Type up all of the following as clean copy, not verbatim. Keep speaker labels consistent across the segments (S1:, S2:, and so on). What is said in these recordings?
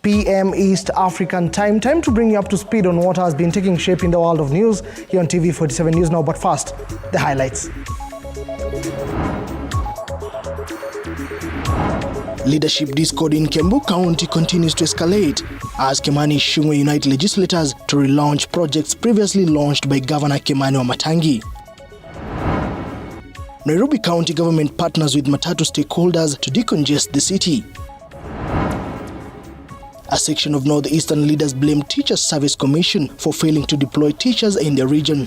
S1: p.m. East African time. Time to bring you up to speed on what has been taking shape in the world of news here on TV 47 News Now. But first, the highlights. Leadership discord in Kiambu County continues to escalate as Kimani Ichung'wah unite legislators to relaunch projects previously launched by Governor Kimani Wamatangi. Nairobi County government partners with matatu stakeholders to decongest the city. A section of northeastern leaders blame Teachers Service Commission for failing to deploy teachers in the region.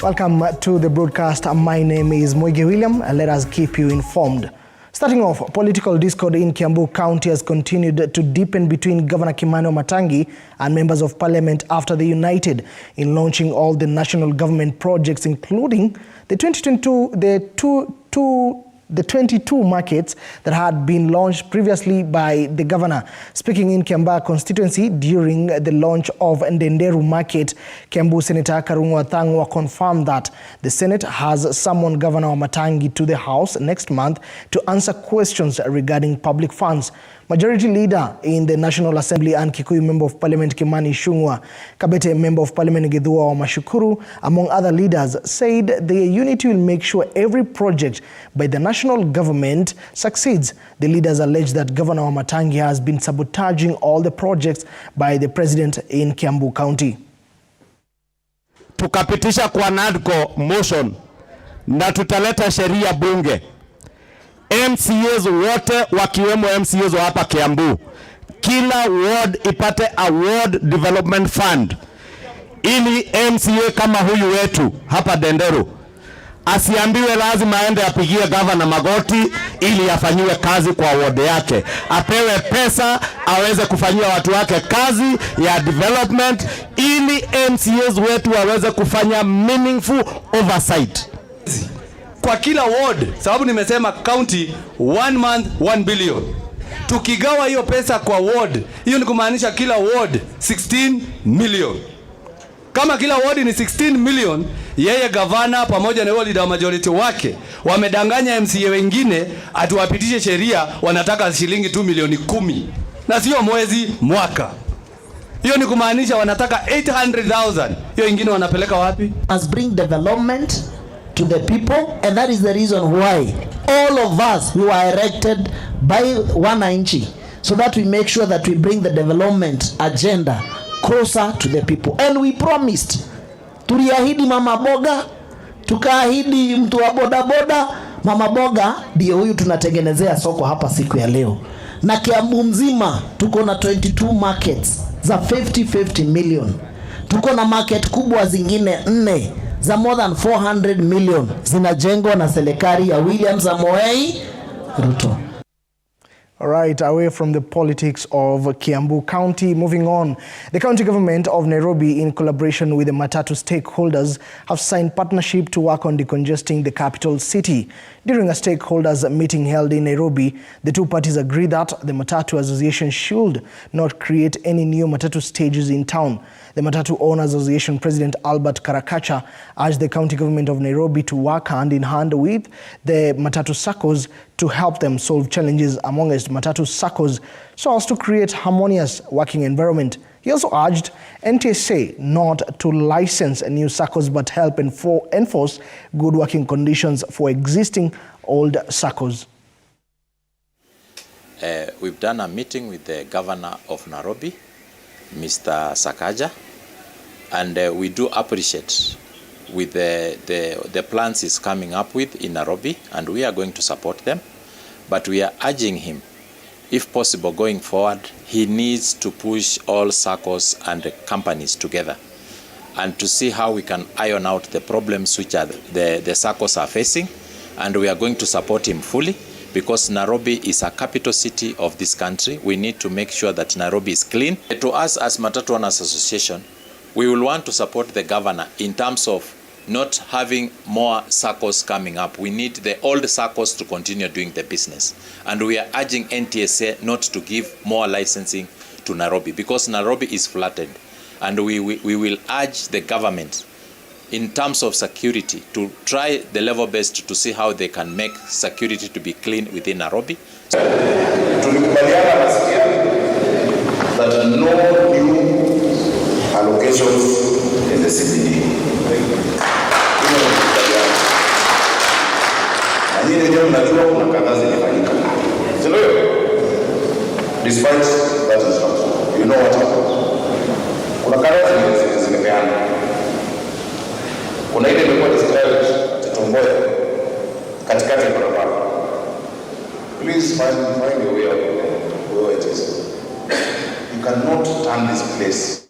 S1: Welcome to the broadcast. My name is Moige William, and let us keep you informed. Starting off, political discord in Kiambu County has continued to deepen between Governor Kimani Wamatangi and members of parliament after they united in launching all the national government projects, including the 22 markets that had been launched previously by the governor. Speaking in Kiambu constituency during the launch of Ndenderu Market, Kiambu Senator Karungo Athang'wa confirmed that the Senate has summoned Governor Wamatangi to the House next month to answer questions regarding public funds. Majority Leader in the National Assembly and Kikuyu Member of Parliament Kimani Ichung'wah, Kabete Member of Parliament Githua Wamashukuru, among other leaders, said their unity will make sure every project by the national government succeeds. The leaders allege that Governor Wamatangi has been sabotaging all the projects by the president in Kiambu County.
S2: Tukapitisha kwa NADCO motion na tutaleta sheria bunge. MCAs wote wakiwemo MCAs wa hapa Kiambu, kila ward ipate a ward development fund, ili MCA kama huyu wetu hapa Ndenderu asiambiwe lazima aende apigie governor magoti ili afanyiwe kazi kwa ward yake. Apewe pesa aweze kufanyia watu wake kazi ya development, ili MCAs wetu waweze kufanya meaningful oversight
S3: kwa kila ward, sababu nimesema county 1 month 1 billion. Tukigawa hiyo pesa kwa ward, hiyo ni kumaanisha kila ward 16 million. Kama kila ward ni 16 million, yeye gavana pamoja na leader majority wake wamedanganya MCA wengine atuwapitishe sheria wanataka shilingi 2 milioni 10. Na sio mwezi, mwaka. Hiyo ni kumaanisha wanataka 800,000. Hiyo ingine wanapeleka wapi?
S4: Must bring development to the people, and that is the reason why all of us who are elected by wananchi, so that we make sure that we bring the development agenda closer to the people. And we promised, tuliahidi mama boga, tukaahidi mtu wa boda boda. Mama boga ndio huyu tunatengenezea soko hapa siku ya leo. Na Kiambu mzima tuko na 22 markets za 50 million. Tuko na market kubwa zingine 4 za more than 400 million zinajengwa na serikali ya William Samoei Ruto.
S1: All right, away from the politics of Kiambu County, moving on. The county government of Nairobi, in collaboration with the matatu stakeholders, have signed partnership to work on decongesting the capital city. During a stakeholders meeting held in Nairobi, the two parties agreed that the Matatu Association should not create any new matatu stages in town. The Matatu Owners Association President Albert Karakacha urged the county government of Nairobi to work hand in hand with the matatu SACCOs to help them solve challenges amongst matatu SACCOs so as to create harmonious working environment. He also urged NTSA not to license new SACCOs but help enforce good working conditions for existing old SACCOs.
S5: We've done a meeting with the governor of Nairobi, Mr. Sakaja, and we do appreciate with the plans he's coming up with in Nairobi, and we are going to support them. But we are urging him, if possible going forward, he needs to push all SACCOs and companies together and to see how we can iron out the problems which are the SACCOs are facing. And we are going to support him fully, because Nairobi is a capital city of this country. We need to make sure that Nairobi is clean. To us as Matatu Owners Association, we will want to support the governor in terms of not having more SACCOs coming up. We need the old SACCOs to continue doing the business. And we are urging NTSA not to give more licensing to Nairobi, because Nairobi is flooded. And we will urge the government in terms of security to try the level best to see how they can make security to be clean within Nairobi,
S6: Tulikubaliana nasikia that no new allocations in the CBD. Na nyinyi ndio mnajua kuna kadhaa zilifanyika. Sio? Despite that instruction, you know what happened. Kuna kadhaa zimepeana. Kuna ile imekuwa described Tomboya katikati ya barabara. Please find a way out where it is. You cannot turn this place.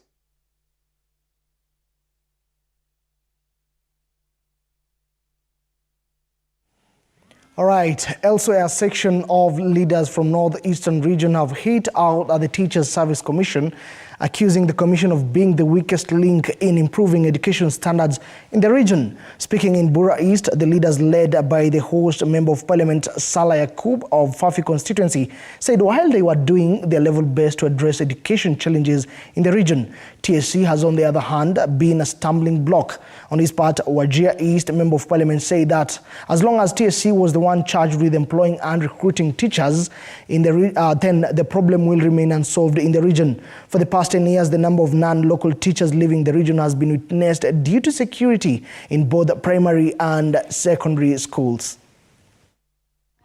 S1: All right, elsewhere, a section of leaders from northeastern region have hit out at the Teachers Service Commission, accusing the commission of being the weakest link in improving education standards in the region. Speaking in Bura East, the leaders led by the host Member of Parliament Salah Yakub of Fafi constituency said while they were doing their level best to address education challenges in the region, TSC has on the other hand been a stumbling block. On his part, Wajir East Member of Parliament said that as long as TSC was the one charged with employing and recruiting teachers, then the problem will remain unsolved in the region. For the past 10 years, the number of non-local teachers leaving the region has been witnessed due to security in both primary and secondary schools.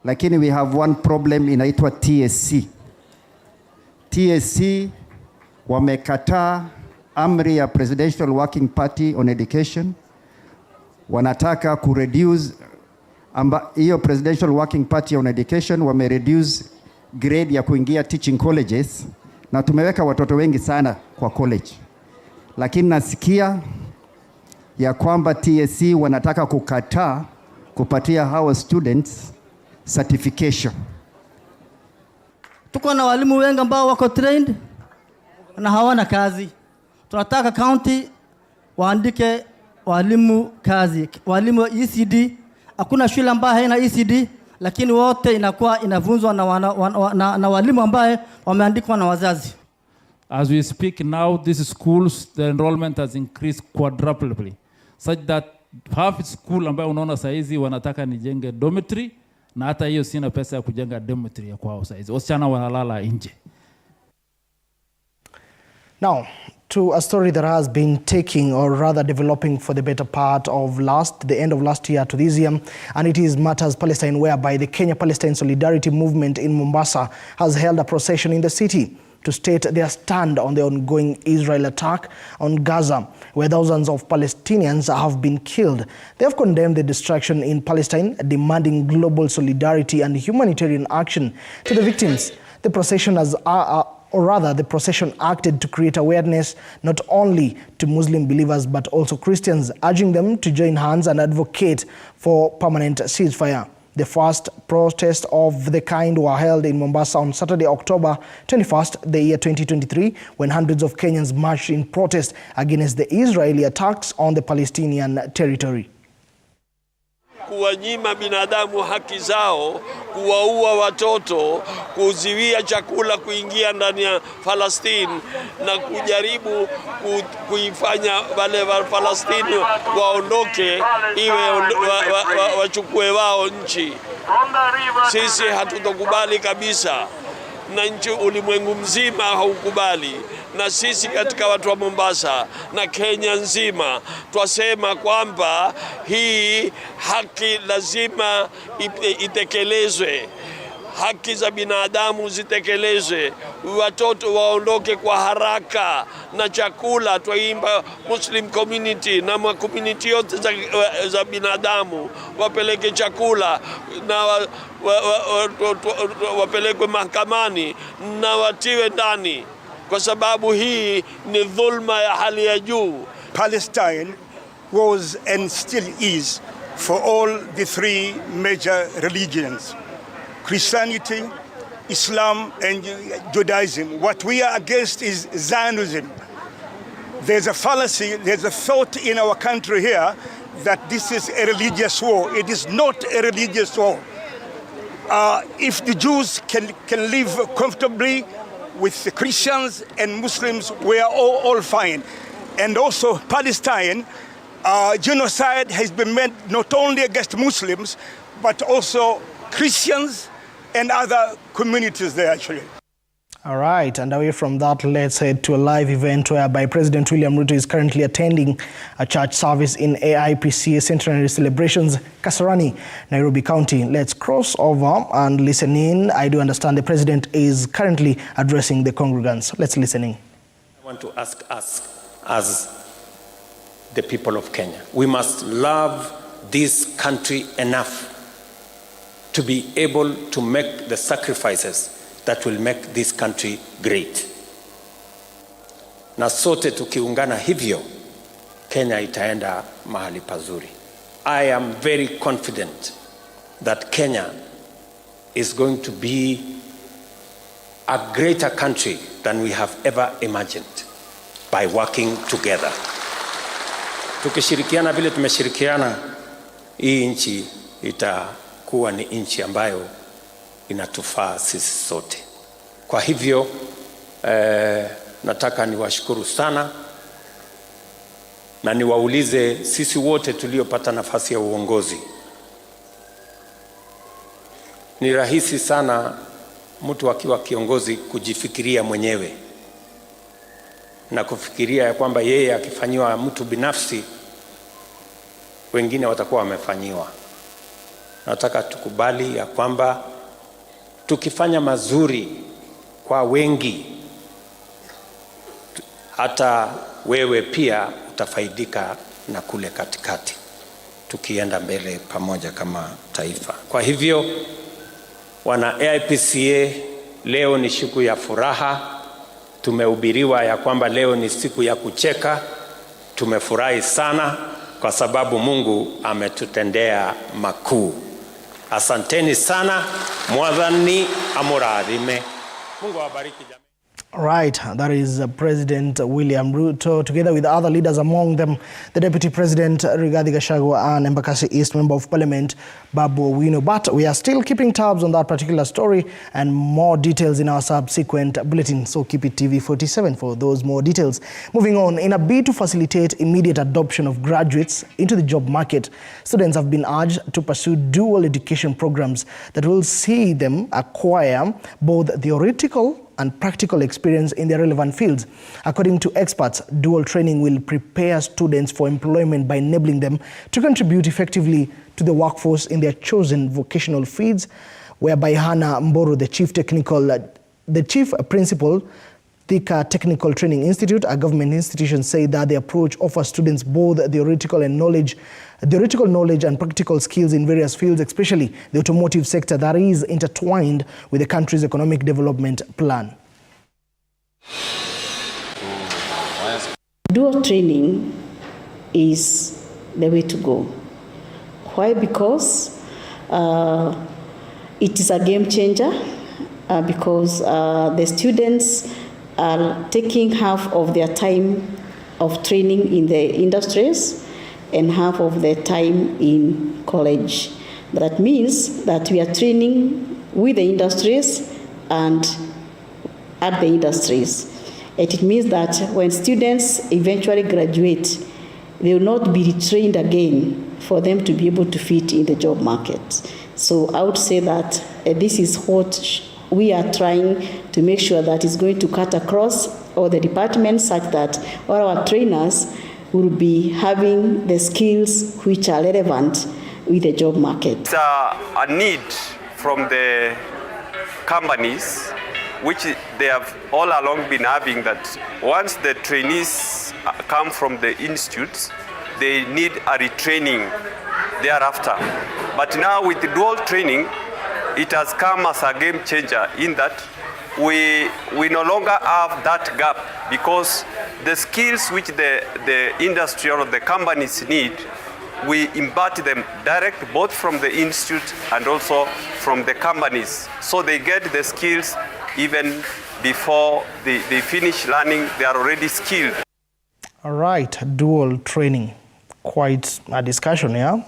S7: Lakini we have one problem inaitwa TSC. TSC wamekataa amri ya Presidential Working Party on Education. Wanataka kureduce hiyo Presidential Working Party on Education wamereduce grade ya kuingia teaching colleges, na tumeweka watoto wengi sana kwa college. Lakini nasikia ya kwamba TSC wanataka kukataa kupatia hawa students certification.
S8: Tuko na walimu wengi ambao wako trained na hawana kazi. Tunataka county waandike walimu kazi. Walimu ECD, hakuna shule ambayo haina ECD, lakini wote inakuwa inavunzwa na walimu ambaye wameandikwa na wazazi.
S9: As we speak now, these schools, the enrollment has increased quadruply, such that half school ambayo unaona saizi wanataka nijenge dormitory, na hata hiyo sina pesa ya kujenga dormitory ya kwao saizi. Wasichana wanalala nje.
S1: Now, to a story that has been taking, or rather developing for the better part of the end of last year to this year, and it is Matters Palestine, whereby the Kenya-Palestine Solidarity Movement in Mombasa has held a procession in the city to state their stand on the ongoing Israel attack on Gaza, where thousands of Palestinians have been killed. They have condemned the destruction in Palestine, demanding global solidarity and humanitarian action to the victims. The procession the procession acted to create awareness not only to Muslim believers but also Christians, urging them to join hands and advocate for permanent ceasefire. The first protests of the kind were held in Mombasa on Saturday, October 21st, the year 2023, when hundreds of Kenyans marched in protest against the Israeli attacks on the Palestinian territory.
S10: Kuwanyima binadamu haki zao, kuwaua watoto, kuziwia chakula kuingia ndani ya Palestine na kujaribu kuifanya wale wa Palestine waondoke wachukue wao nchi. Sisi hatutokubali kabisa, na nchi ulimwengu mzima haukubali. Na sisi katika watu wa Mombasa na Kenya nzima twasema kwamba hii haki lazima itekelezwe. Haki za binadamu zitekelezwe, watoto waondoke kwa haraka na chakula. Twaimba Muslim community na community yote za binadamu wapeleke chakula na wapelekwe mahakamani na watiwe ndani, kwa sababu hii ni dhulma ya hali ya juu.
S11: Palestine was and still is for all the three major religions, Christianity, Islam and Judaism. What we are against is Zionism. There's a fallacy, there's a thought in our country here that this is a religious war. It is not a religious war. If the Jews can live comfortably with the Christians and Muslims, we are all fine. And also Palestine, genocide has been made not only against Muslims, but also Christians and other communities there actually.
S1: All right, and away from that, let's head to a live event whereby President William Ruto is currently attending a church service in AIPCA centenary celebrations, Kasarani, Nairobi County. Let's cross over and listen in. I do understand the president is currently addressing the congregants. Let's listen in.
S12: I want to ask us as the people of Kenya, we must love this country enough to be able to make the sacrifices that will make this country great. Na sote tukiungana hivyo, Kenya itaenda mahali pazuri. I am very confident that Kenya is going to be a greater country than we have ever imagined by working together. Tukishirikiana vile tumeshirikiana, hii nchi itakuwa ni nchi ambayo inatufaa sisi sote. Kwa hivyo nataka niwashukuru sana na niwaulize sisi wote tuliopata nafasi ya uongozi. Ni rahisi sana mtu akiwa kiongozi kujifikiria mwenyewe na kufikiria ya kwamba yeye akifanyiwa mtu binafsi wengine watakuwa wamefanyiwa. Nataka tukubali ya kwamba tukifanya mazuri kwa wengi, hata wewe pia utafaidika na kule katikati, tukienda mbele pamoja kama taifa. Kwa hivyo, wana AIPCA, leo ni siku ya furaha. Tumehubiriwa ya kwamba leo ni siku ya kucheka. Tumefurahi sana kwa sababu Mungu ametutendea makuu. Asanteni sana. Mwadhani amuradhime. Mungu awabariki jamii.
S1: Right, that is President William Ruto, together with other leaders, among them the Deputy President Rigathi Gachagua and Embakasi East Member of Parliament Babu Owino. But we are still keeping tabs on that particular story and more details in our subsequent bulletin. So keep it TV47 for those more details. Moving on, in a bid to facilitate immediate adoption of graduates into the job market, students have been urged to pursue dual education programs that will see them acquire both theoretical and practical experience in their relevant fields. According to experts, dual training will prepare students for employment by enabling them to contribute effectively to the workforce in their chosen vocational fields, whereby Hannah Mboro, the chief principal, Thika Technical Training Institute, a government institution, said that the approach offers students both theoretical knowledge and practical skills in various fields, especially the automotive sector that is intertwined with the country's economic development plan.
S13: Dual training is the way to go. Why? Because it is a game changer, because the students are taking half of their time of training in the industries and half of their time in college. That means that we are training with the industries and at the industries. And it means that when students eventually graduate, they will not be retrained again for them to be able to fit in the job market. So I would say that this is what we are trying to make sure that is going to cut across all the departments, such that all our trainers will be having the skills which are relevant with the job market.
S14: It's a need from the companies, which they have all along been having, that once the trainees come from the institutes, they need a retraining thereafter. But now with the dual training, it has come as a game changer in that we no longer have that gap, because the skills which the industry or the companies need, we impart them direct both from the institute and also from the companies. So they get the skills even before they finish learning, they are already skilled. All
S1: right, dual training. Quite a discussion, yeah?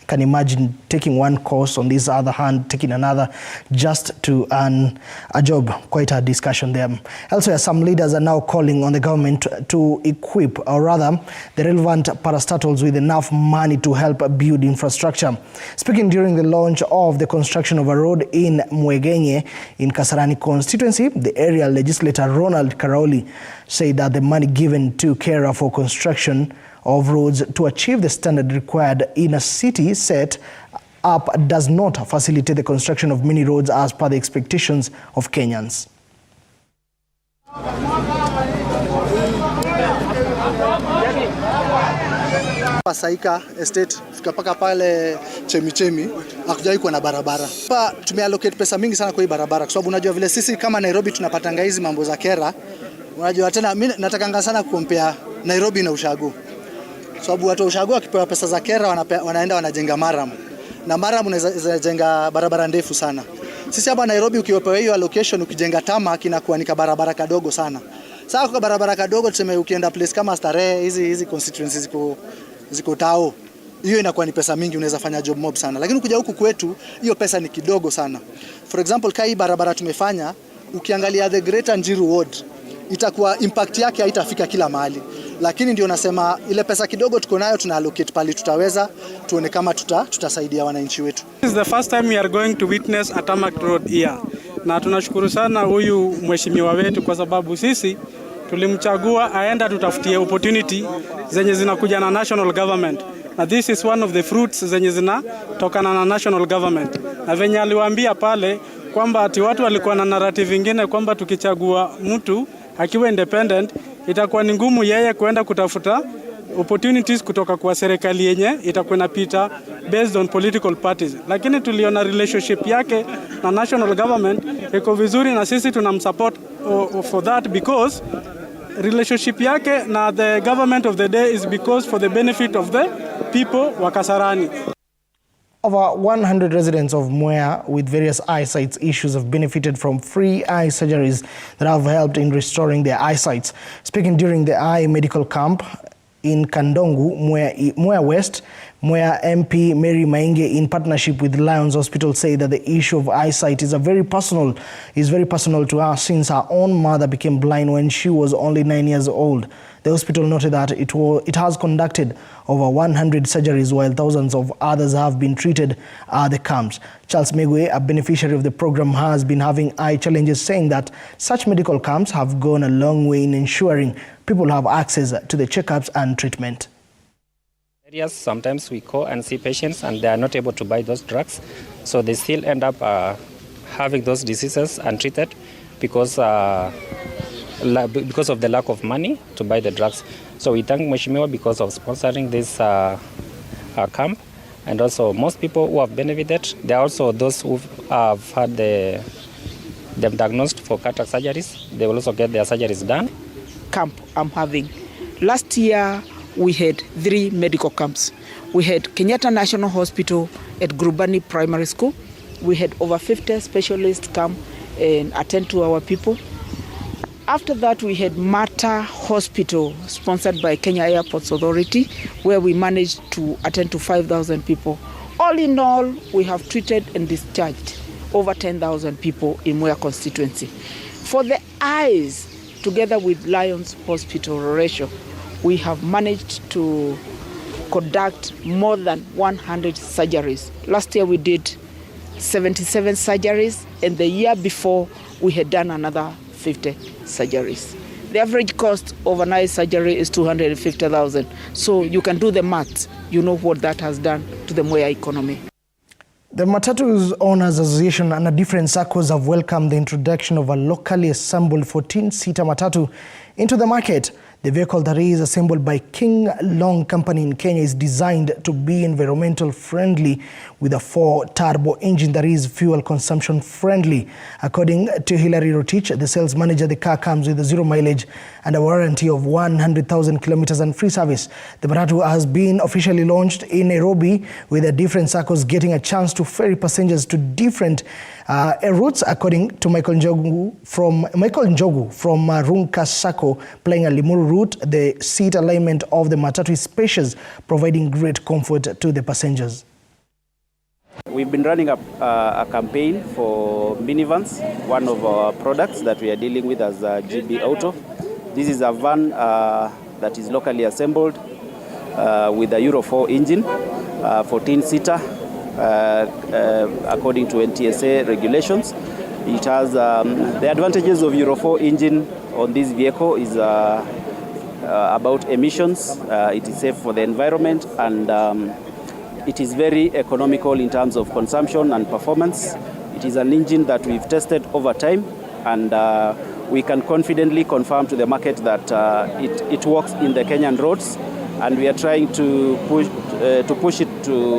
S1: Can imagine taking one course, on this other hand taking another just to earn a job. Quite a discussion there. Elsewhere, some leaders are now calling on the government to equip, or rather the relevant parastatals, with enough money to help build infrastructure. Speaking during the launch of the construction of a road in Mwegenye in Kasarani constituency, the area legislator Ronald Karaoli said that the money given to Kera for construction of roads to achieve the standard required in a city set up does not facilitate the construction of many roads as per the expectations of Kenyans.
S15: Saika estate tukapaka pale Chemichemi hakujai kuwa na barabara. Hapa tumeallocate pesa mingi sana kwa hii barabara kwa sababu unajua vile sisi kama Nairobi tunapatanga hizi mambo za Kera. Unajua tena mimi natakanga sana kuompea Nairobi na Ushago. Sababu watu wa Ushago wakipewa pesa za Kera wanaenda wanajenga Maram. Na Maram unaweza jenga barabara ndefu sana. Sisi hapa Nairobi ukipewa hiyo allocation ukijenga tarmac inakuwa ni barabara kadogo sana. Sasa kwa barabara kadogo tuseme ukienda place kama Starehe hizi constituencies ziko tao. Hiyo inakuwa ni pesa mingi, unaweza fanya job mob sana. Lakini ukija huku kwetu hiyo pesa ni kidogo sana. For example, kai barabara tumefanya ukiangalia the Greater Njiru Ward itakuwa impact yake haitafika kila mahali. Lakini ndio nasema ile pesa kidogo tuko nayo tuna allocate pali tutaweza tuone kama tutasaidia wananchi wetu.
S16: This is the first time we are going to witness a tarmac road here. Na tunashukuru sana huyu mheshimiwa wetu kwa sababu sisi tulimchagua aenda tutafutie opportunity zenye zinakuja na national government. Na this is one of the fruits zenye zinatokana na national government. Na venye aliwaambia pale kwamba ati watu walikuwa na narrative ingine kwamba tukichagua mtu akiwa independent itakuwa ni ngumu yeye kuenda kutafuta opportunities kutoka kwa serikali yenye itakuwa inapita based on political parties. Lakini tuliona relationship yake na national government iko vizuri na sisi tunamsupport for that because relationship yake na the government of the day is because for the benefit of the people wa Kasarani.
S1: Over 100 residents of Mwea with various eyesight issues have benefited from free eye surgeries that have helped in restoring their eyesight. Speaking during the eye medical camp in Kandongu, Mwea West, Mwea MP Mary Mainge, in partnership with Lions Hospital, say that the issue of eyesight is very personal to her since her own mother became blind when she was only 9 years old. The hospital noted that it has conducted over 100 surgeries while thousands of others have been treated at the camps. Charles Megwe, a beneficiary of the program, has been having eye challenges, saying that such medical camps have gone a long way in ensuring people have access to the checkups and treatment.
S17: Sometimes we go and see patients and they are not able to buy those drugs, so they still end up having those diseases untreated because of the lack of money to buy the drugs. So we thank Mheshimiwa because of sponsoring this camp, and also most people who have benefited. There are also those who have had them diagnosed for cataract surgeries. They will also get their surgeries done.
S18: Camp I'm having. Last year we had 3 medical camps. We had Kenyatta National Hospital at Grubani Primary School. We had over 50 specialists come and attend to our people. After that, we had Mathare Hospital, sponsored by Kenya Airports Authority, where we managed to attend to 5,000 people. All in all, we have treated and discharged over 10,000 people in Mwea constituency. For the eyes, together with Lions Hospital ratio, we have managed to conduct more than 100 surgeries. Last year we did 77 surgeries, and the year before we had done another 50 surgeries. The average cost of an eye surgery is 250,000. So you can do the math. You know what that has done to the Mwea economy.
S1: The Matatu's Owners Association and different circles have welcomed the introduction of a locally assembled 14-seater matatu into the market. The vehicle that is assembled by King Long Company in Kenya is designed to be environmental friendly with a 4-turbo engine that is fuel consumption friendly. According to Hilary Rotich, the sales manager, the car comes with a 0 mileage and a warranty of 100,000 kilometers and free service. The matatu has been officially launched in Nairobi, with the different circles getting a chance to ferry passengers to different routes. According to Michael Njogu from Runka Sacco, playing a Limuru route, the seat alignment of the matatu is spacious, providing great comfort to the passengers.
S19: We've been running a campaign for minivans, one of our products that we are dealing with as GB Auto. This is a van that is locally assembled with a Euro 4 engine, 14-seater, according to NTSA regulations. It has the advantages of Euro 4 engine on this vehicle is about emissions. It is safe for the environment, and it is very economical in terms of consumption and performance. It is an engine that we've tested over time, and we can confidently confirm to the market that it works in the Kenyan roads, and we are trying to push it to